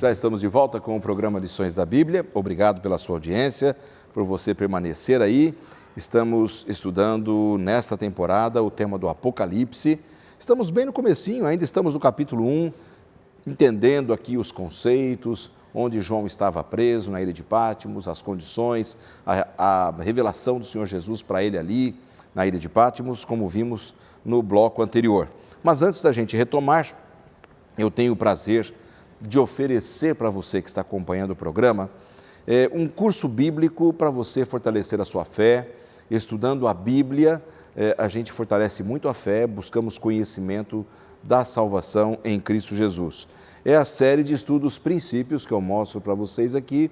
Já estamos de volta com o programa Lições da Bíblia. Obrigado pela sua audiência, por você permanecer aí. Estamos estudando nesta temporada o tema do Apocalipse. Estamos bem no comecinho, ainda estamos no capítulo 1, entendendo aqui os conceitos, onde João estava preso na ilha de Patmos, as condições, a revelação do Senhor Jesus para ele ali na ilha de Patmos, como vimos no bloco anterior. Mas antes da gente retomar, eu tenho o prazer de oferecer para você que está acompanhando o programa um curso bíblico para você fortalecer a sua fé. Estudando a Bíblia, a gente fortalece muito a fé, buscamos conhecimento da salvação em Cristo Jesus. É a série de estudos princípios que eu mostro para vocês aqui.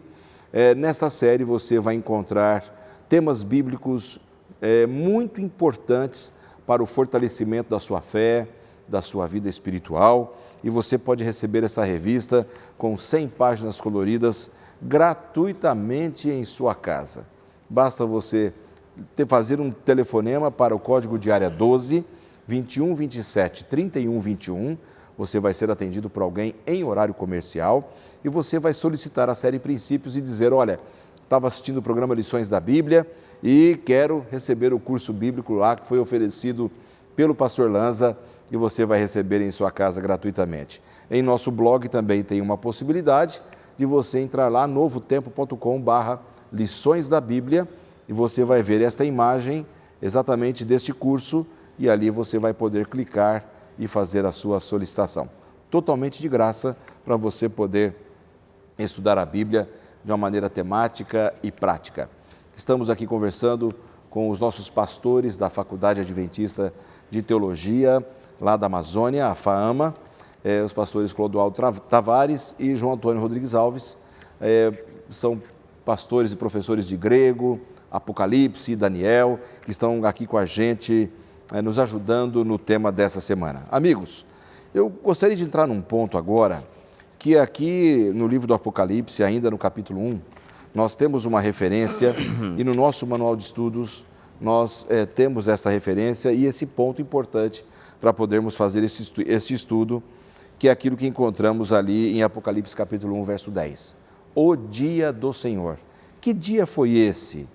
Nessa série você vai encontrar temas bíblicos muito importantes para o fortalecimento da sua fé, da sua vida espiritual, e você pode receber essa revista com 100 páginas coloridas gratuitamente em sua casa. Basta você fazer um telefonema para o código de área 12 21 27 31 21. Você vai ser atendido por alguém em horário comercial e você vai solicitar a série Princípios e dizer: olha, estava assistindo o programa Lições da Bíblia e quero receber o curso bíblico lá que foi oferecido pelo pastor Lanza, e você vai receber em sua casa gratuitamente. Em nosso blog também tem uma possibilidade de você entrar lá, novotempo.com/lições da Bíblia, e você vai ver esta imagem exatamente deste curso, e ali você vai poder clicar e fazer a sua solicitação. Totalmente de graça para você poder estudar a Bíblia de uma maneira temática e prática. Estamos aqui conversando com os nossos pastores da Faculdade Adventista de Teologia, lá da Amazônia, a FAAMA, os pastores Clodoaldo Tavares e João Antônio Rodrigues Alves. São pastores e professores de grego, Apocalipse, Daniel, que estão aqui com a gente, nos ajudando no tema dessa semana. Amigos, eu gostaria de entrar num ponto agora, que aqui no livro do Apocalipse, ainda no capítulo 1, nós temos uma referência e no nosso manual de estudos nós temos essa referência e esse ponto importante para podermos fazer esse estudo, que é aquilo que encontramos ali em Apocalipse capítulo 1, verso 10. O dia do Senhor. Que dia foi esse?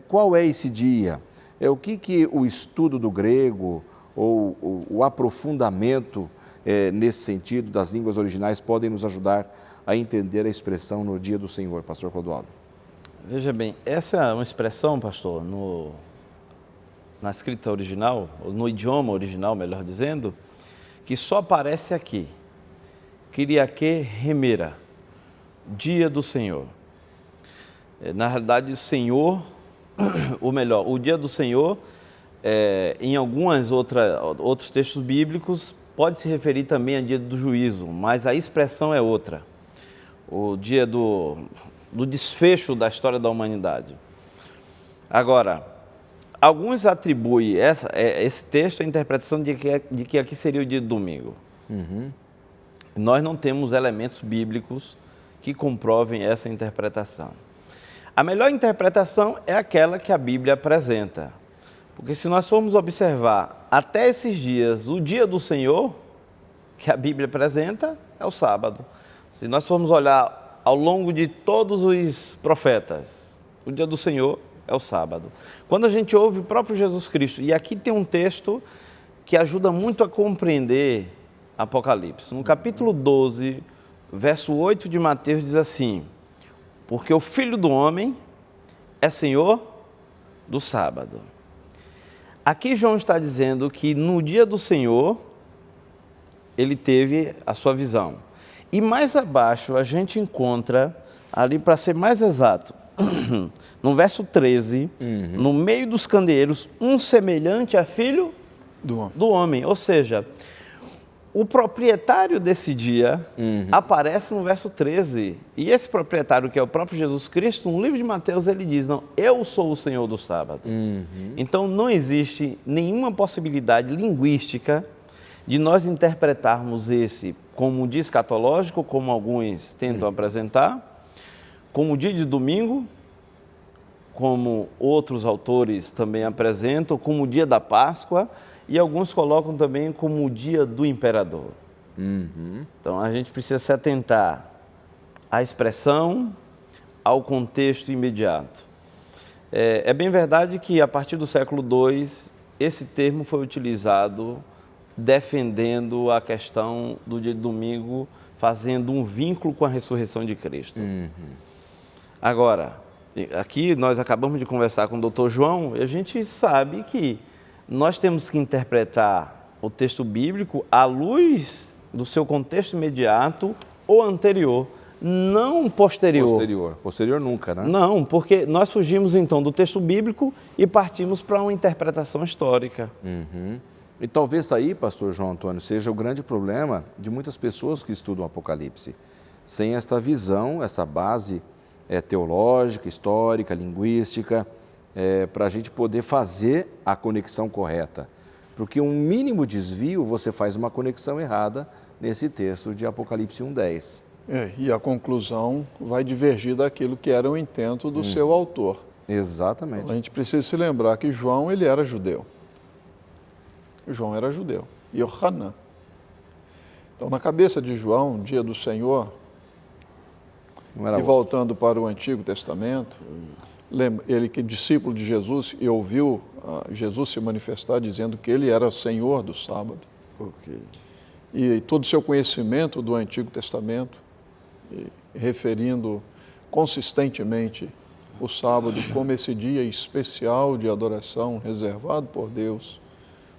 Qual é esse dia? O que o estudo do grego ou o aprofundamento nesse sentido das línguas originais podem nos ajudar a entender a expressão no dia do Senhor, pastor Clodoaldo? Veja bem, essa é uma expressão, pastor, na escrita original, no idioma original, melhor dizendo, que só aparece aqui. Kyriake Hemera, dia do Senhor. Na realidade, o Senhor, ou melhor, o dia do Senhor, em outros textos bíblicos, pode se referir também ao dia do juízo, mas a expressão é outra. O dia do desfecho da história da humanidade. Agora, alguns atribuem esse texto à interpretação de que aqui seria o dia do domingo. Uhum. Nós não temos elementos bíblicos que comprovem essa interpretação. A melhor interpretação é aquela que a Bíblia apresenta. Porque se nós formos observar até esses dias, o dia do Senhor, que a Bíblia apresenta, é o sábado. Se nós formos olhar ao longo de todos os profetas, o dia do Senhor é o sábado. Quando a gente ouve o próprio Jesus Cristo, e aqui tem um texto que ajuda muito a compreender Apocalipse. No capítulo 12, verso 8 de Mateus diz assim: porque o Filho do Homem é Senhor do sábado. Aqui João está dizendo que no dia do Senhor, ele teve a sua visão. E mais abaixo a gente encontra, ali para ser mais exato, no verso 13, no meio dos candeeiros, um semelhante a filho do homem. Ou seja, o proprietário desse dia aparece no verso 13. E esse proprietário, que é o próprio Jesus Cristo, no livro de Mateus, ele diz: não, eu sou o Senhor do sábado. Então não existe nenhuma possibilidade linguística de nós interpretarmos esse como um dia escatológico, como alguns tentam apresentar, como dia de domingo, como outros autores também apresentam, como o dia da Páscoa, e alguns colocam também como o dia do imperador. Então a gente precisa se atentar à expressão, ao contexto imediato. É bem verdade que, a partir do século II, esse termo foi utilizado defendendo a questão do dia de domingo, fazendo um vínculo com a ressurreição de Cristo. Agora, aqui nós acabamos de conversar com o Dr. João, e a gente sabe que nós temos que interpretar o texto bíblico à luz do seu contexto imediato ou anterior, não posterior. Posterior nunca, né? Não, porque nós fugimos então do texto bíblico e partimos para uma interpretação histórica. E talvez aí, pastor João Antônio, seja o grande problema de muitas pessoas que estudam o Apocalipse. Sem esta visão, essa base teológica, histórica, linguística, para a gente poder fazer a conexão correta. Porque um mínimo desvio, você faz uma conexão errada nesse texto de Apocalipse 1:10. E a conclusão vai divergir daquilo que era o intento do seu autor. Exatamente. A gente precisa se lembrar que João, ele era judeu. João era judeu. Yohanan. Então, na cabeça de João, dia do Senhor, e voltando para o Antigo Testamento, ele que é discípulo de Jesus e ouviu Jesus se manifestar dizendo que ele era o Senhor do sábado. E todo o seu conhecimento do Antigo Testamento, referindo consistentemente o sábado como esse dia especial de adoração reservado por Deus,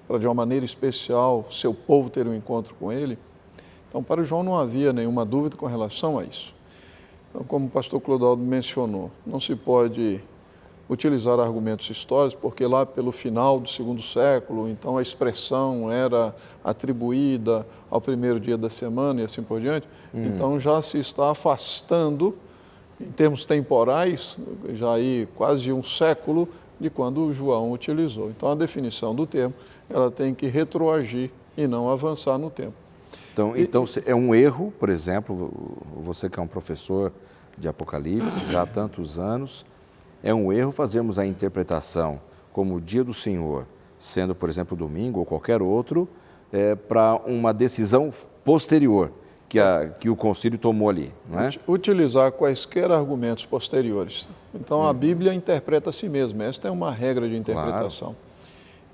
para de uma maneira especial seu povo ter um encontro com ele. Então, para João não havia nenhuma dúvida com relação a isso. Então, como o pastor Clodoaldo mencionou, não se pode utilizar argumentos históricos, porque lá pelo final do segundo século, então a expressão era atribuída ao primeiro dia da semana e assim por diante. Então já se está afastando, em termos temporais, já aí quase um século de quando João utilizou. Então a definição do termo, ela tem que retroagir e não avançar no tempo. Então é um erro, por exemplo, você que é um professor de Apocalipse já há tantos anos, é um erro fazermos a interpretação como o dia do Senhor, sendo, por exemplo, domingo ou qualquer outro, para uma decisão posterior que o concílio tomou ali, não é? Utilizar quaisquer argumentos posteriores. Então, a Bíblia interpreta a si mesma. Esta é uma regra de interpretação. Claro.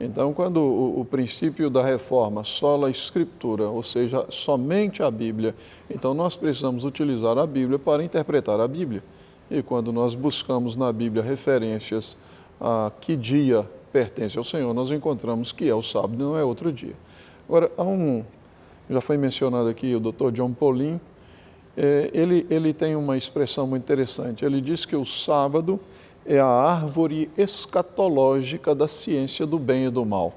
Então, quando o princípio da reforma, sola escritura, ou seja, somente a Bíblia, então nós precisamos utilizar a Bíblia para interpretar a Bíblia. E quando nós buscamos na Bíblia referências a que dia pertence ao Senhor, nós encontramos que é o sábado e não é outro dia. Agora, já foi mencionado aqui o Dr. John Paulin, ele tem uma expressão muito interessante. Ele diz que o sábado é a árvore escatológica da ciência do bem e do mal.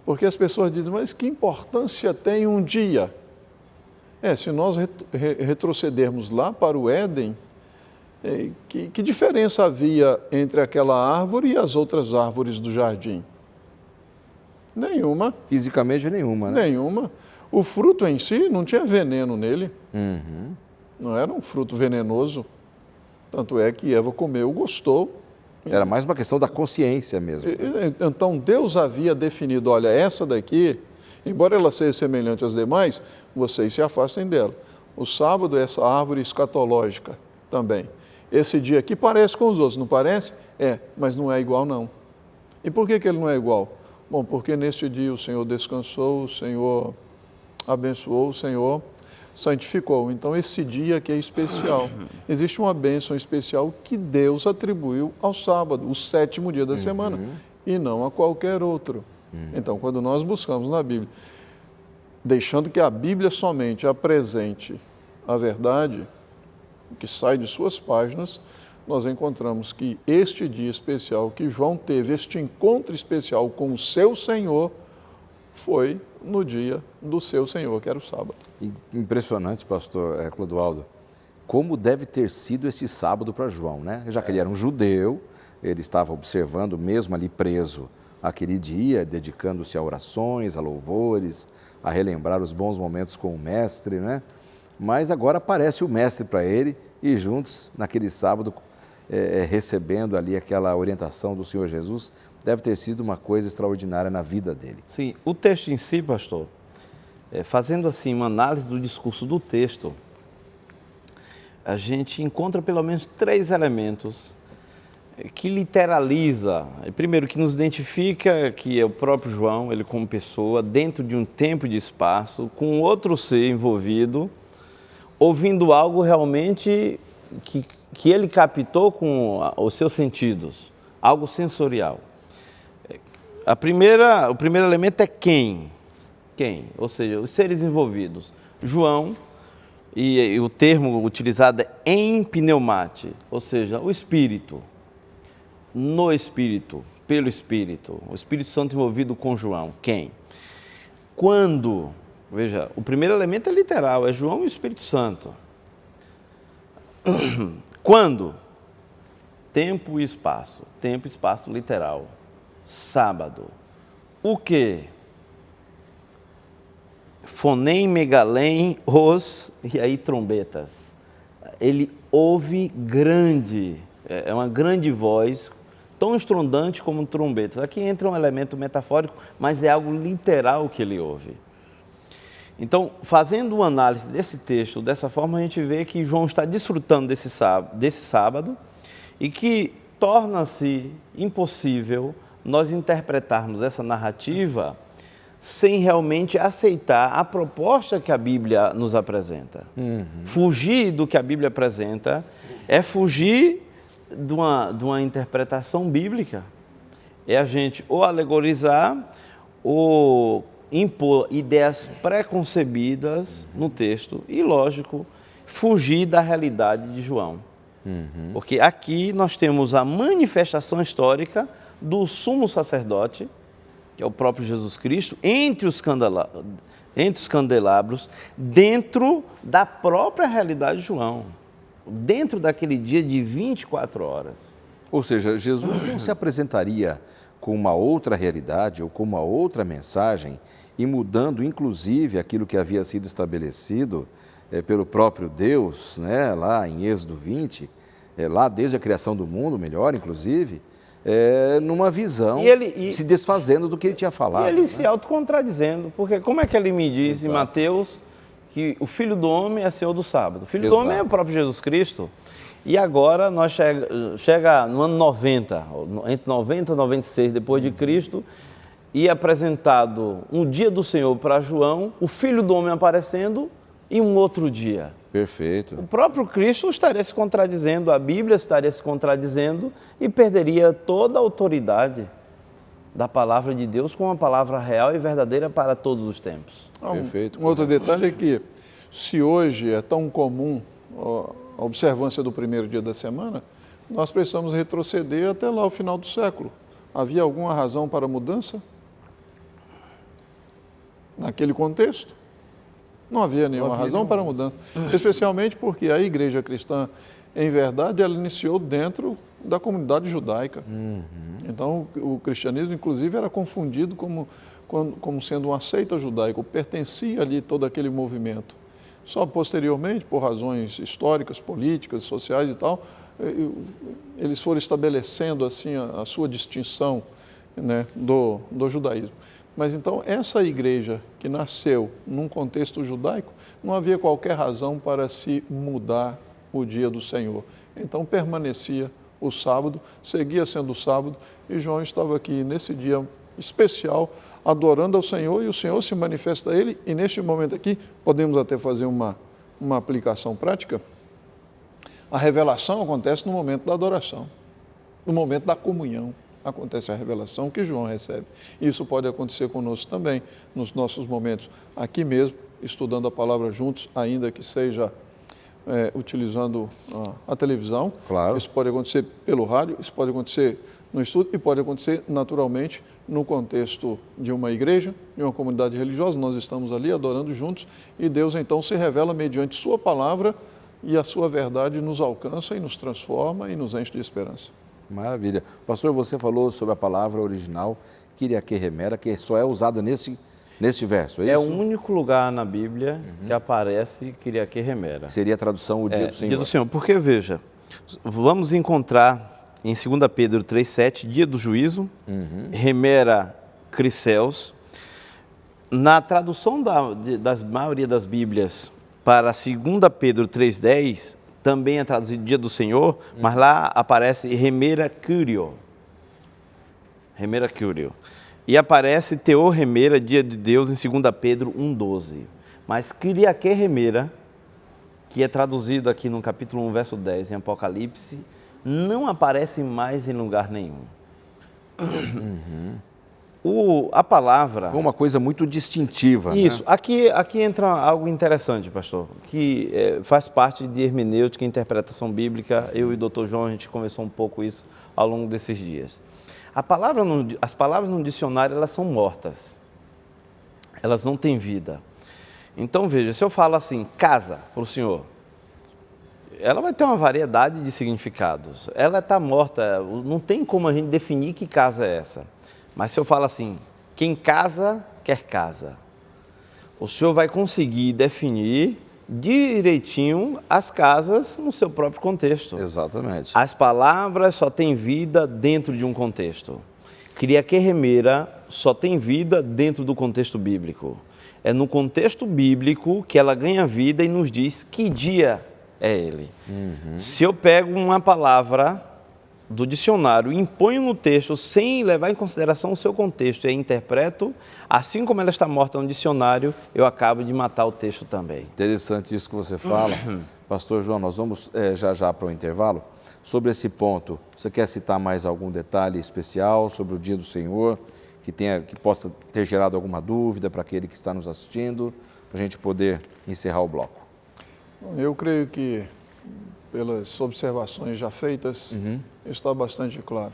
Porque as pessoas dizem, mas que importância tem um dia? Se nós retrocedermos lá para o Éden, que diferença havia entre aquela árvore e as outras árvores do jardim? Nenhuma. Fisicamente nenhuma, né? Nenhuma. O fruto em si não tinha veneno nele. Não era um fruto venenoso. Tanto é que Eva comeu, gostou. Era mais uma questão da consciência mesmo. Então Deus havia definido, olha, essa daqui, embora ela seja semelhante às demais, vocês se afastem dela. O sábado é essa árvore escatológica também. Esse dia aqui parece com os outros, não parece? Mas não é igual não. E por que ele não é igual? Bom, porque nesse dia o Senhor descansou, o Senhor abençoou, o Senhor santificou. Então esse dia aqui é especial. Existe uma bênção especial que Deus atribuiu ao sábado, o 7º dia da semana, e não a qualquer outro. Então, quando nós buscamos na Bíblia, deixando que a Bíblia somente apresente a verdade, que sai de suas páginas, nós encontramos que este dia especial que João teve, este encontro especial com o seu Senhor, foi no dia do seu Senhor, que era o sábado. Impressionante, pastor Clodoaldo, como deve ter sido esse sábado para João, né? Já que ele era um judeu, ele estava observando, mesmo ali preso, aquele dia, dedicando-se a orações, a louvores, a relembrar os bons momentos com o mestre, né? Mas agora aparece o mestre para ele e juntos, naquele sábado, recebendo ali aquela orientação do Senhor Jesus, deve ter sido uma coisa extraordinária na vida dele. Sim, o texto em si, pastor, fazendo assim uma análise do discurso do texto, a gente encontra pelo menos 3 elementos que literaliza. Primeiro, que nos identifica que é o próprio João, ele como pessoa, dentro de um tempo e de espaço, com outro ser envolvido, ouvindo algo realmente que ele captou com os seus sentidos, algo sensorial. O primeiro elemento é quem? Quem? Ou seja, os seres envolvidos. João, e o termo utilizado é em pneumate, ou seja, o Espírito, no Espírito, pelo Espírito. O Espírito Santo envolvido com João. Quem? Quando? Veja, o primeiro elemento é literal, é João e o Espírito Santo. Quando? Tempo e espaço. Tempo e espaço literal. Sábado. O quê? Fonem, megalém, e aí trombetas. Ele ouve grande, é uma grande voz, tão estrondante como trombetas. Aqui entra um elemento metafórico, mas é algo literal que ele ouve. Então, fazendo uma análise desse texto, dessa forma a gente vê que João está desfrutando desse sábado e que torna-se impossível nós interpretarmos essa narrativa sem realmente aceitar a proposta que a Bíblia nos apresenta. Fugir do que a Bíblia apresenta é fugir de uma interpretação bíblica. É a gente ou alegorizar ou impor ideias preconcebidas no texto e, lógico, fugir da realidade de João. Porque aqui nós temos a manifestação histórica do sumo sacerdote, que é o próprio Jesus Cristo, entre os candelabros, dentro da própria realidade de João, dentro daquele dia de 24 horas. Ou seja, Jesus não se apresentaria com uma outra realidade ou com uma outra mensagem e mudando, inclusive, aquilo que havia sido estabelecido pelo próprio Deus, né, lá em Êxodo 20, lá desde a criação do mundo, melhor, inclusive, numa visão, se desfazendo do que ele tinha falado. E ele se autocontradizendo, porque como é que ele me diz em Mateus que o Filho do Homem é Senhor do sábado? O Filho do Homem é o próprio Jesus Cristo. E agora nós chega no ano 90, entre 90 e 96 depois de Cristo, e apresentado um dia do Senhor para João, o Filho do Homem aparecendo em um outro dia. Perfeito. O próprio Cristo estaria se contradizendo, a Bíblia estaria se contradizendo e perderia toda a autoridade da palavra de Deus com uma palavra real e verdadeira para todos os tempos. Perfeito. Um outro detalhe é que, se hoje é tão comum a observância do primeiro dia da semana, nós precisamos retroceder até lá o final do século. Havia alguma razão para a mudança? Naquele contexto? Não havia nenhuma razão para a mudança, especialmente porque a igreja cristã, em verdade, ela iniciou dentro da comunidade judaica. Então, o cristianismo, inclusive, era confundido como sendo uma seita judaica, pertencia ali todo aquele movimento. Só posteriormente, por razões históricas, políticas, sociais e tal, eles foram estabelecendo assim a sua distinção, né, do judaísmo. Mas então, essa igreja que nasceu num contexto judaico, não havia qualquer razão para se mudar o dia do Senhor. Então, permanecia o sábado, seguia sendo o sábado, e João estava aqui nesse dia especial, adorando ao Senhor, e o Senhor se manifesta a ele, e neste momento aqui, podemos até fazer uma aplicação prática. A revelação acontece no momento da adoração, no momento da comunhão. Acontece a revelação que João recebe. Isso pode acontecer conosco também, nos nossos momentos aqui mesmo, estudando a palavra juntos, ainda que seja utilizando a televisão. Claro. Isso pode acontecer pelo rádio, isso pode acontecer no estudo e pode acontecer naturalmente no contexto de uma igreja, de uma comunidade religiosa. Nós estamos ali adorando juntos e Deus então se revela mediante sua palavra e a sua verdade nos alcança e nos transforma e nos enche de esperança. Maravilha. Pastor, você falou sobre a palavra original, Kiriaké-Remera, que só é usada nesse verso, é isso? É o único lugar na Bíblia que aparece Kiriaké-Remera. Seria a tradução o dia do Senhor. Dia do Senhor, porque veja, vamos encontrar em 2 Pedro 3,7, dia do juízo, Remera Criseus. Na tradução da maioria das Bíblias para 2 Pedro 3,10, também é traduzido dia do Senhor, mas lá aparece remera Kyrio. Remera Kyrio. E aparece teor remera, dia de Deus, em 2 Pedro 1,12. Mas Kyriake remera, que é traduzido aqui no capítulo 1, verso 10, em Apocalipse, não aparece mais em lugar nenhum. A palavra... Foi uma coisa muito distintiva. Isso. Né? Aqui entra algo interessante, pastor, que faz parte de hermenêutica e interpretação bíblica. Eu e o doutor João, a gente conversou um pouco isso ao longo desses dias. As palavras no dicionário, elas são mortas. Elas não têm vida. Então, veja, se eu falo assim, casa, para o senhor, ela vai ter uma variedade de significados. Ela está morta, não tem como a gente definir que casa é essa. Mas se eu falo assim, quem casa, quer casa. O senhor vai conseguir definir direitinho as casas no seu próprio contexto. Exatamente. As palavras só têm vida dentro de um contexto. Kyriake remera só tem vida dentro do contexto bíblico. É no contexto bíblico que ela ganha vida e nos diz que dia é ele. Se eu pego uma palavra do dicionário e imponho no texto sem levar em consideração o seu contexto e a interpreto, assim como ela está morta no dicionário, eu acabo de matar o texto também. Interessante isso que você fala. Pastor João, nós vamos já para o intervalo. Sobre esse ponto, você quer citar mais algum detalhe especial sobre o dia do Senhor, que possa ter gerado alguma dúvida para aquele que está nos assistindo, para a gente poder encerrar o bloco? Eu creio que, pelas observações já feitas, está bastante claro.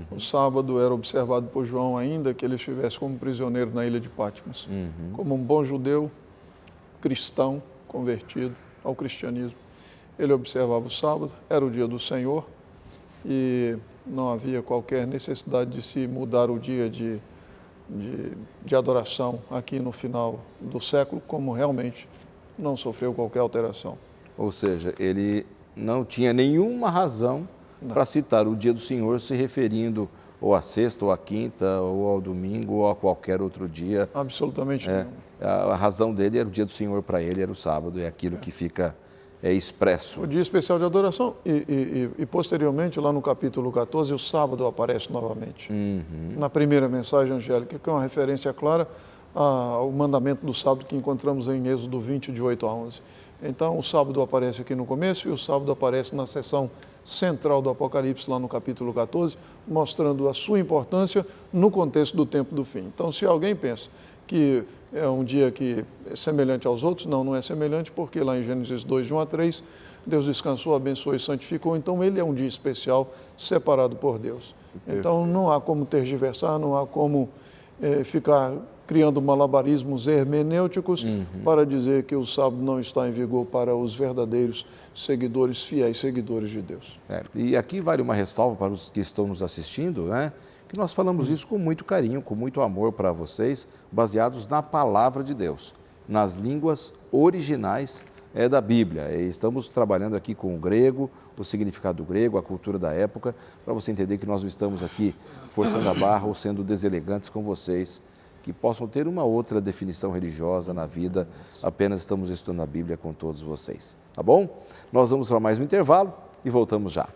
O sábado era observado por João ainda que ele estivesse como prisioneiro na ilha de Patmos. Como um bom judeu, cristão, convertido ao cristianismo. Ele observava o sábado, era o dia do Senhor e não havia qualquer necessidade de se mudar o dia de adoração aqui no final do século, como realmente não sofreu qualquer alteração. Ou seja, ele não tinha nenhuma razão para citar o dia do Senhor se referindo ou à sexta, ou à quinta, ou ao domingo, ou a qualquer outro dia. Absolutamente não. A razão dele era o dia do Senhor, para ele era o sábado, é aquilo que fica expresso. O dia especial de adoração e posteriormente, lá no capítulo 14, o sábado aparece novamente. Na primeira mensagem angélica, que é uma referência clara ao mandamento do sábado que encontramos em Êxodo 20, de 8 a 11. Então, o sábado aparece aqui no começo e o sábado aparece na seção central do Apocalipse, lá no capítulo 14, mostrando a sua importância no contexto do tempo do fim. Então, se alguém pensa que é um dia que é semelhante aos outros, não é semelhante, porque lá em Gênesis 2, de 1 a 3, Deus descansou, abençoou e santificou, então ele é um dia especial, separado por Deus. Então, não há como tergiversar, não há como ficar criando malabarismos hermenêuticos para dizer que o sábado não está em vigor para os verdadeiros seguidores, fiéis seguidores de Deus. E aqui vale uma ressalva para os que estão nos assistindo, né? Que nós falamos isso com muito carinho, com muito amor para vocês, baseados na palavra de Deus, nas línguas originais da Bíblia. E estamos trabalhando aqui com o grego, o significado do grego, a cultura da época, para você entender que nós não estamos aqui forçando a barra ou sendo deselegantes com vocês, que possam ter uma outra definição religiosa na vida, apenas estamos estudando a Bíblia com todos vocês, tá bom? Nós vamos para mais um intervalo e voltamos já.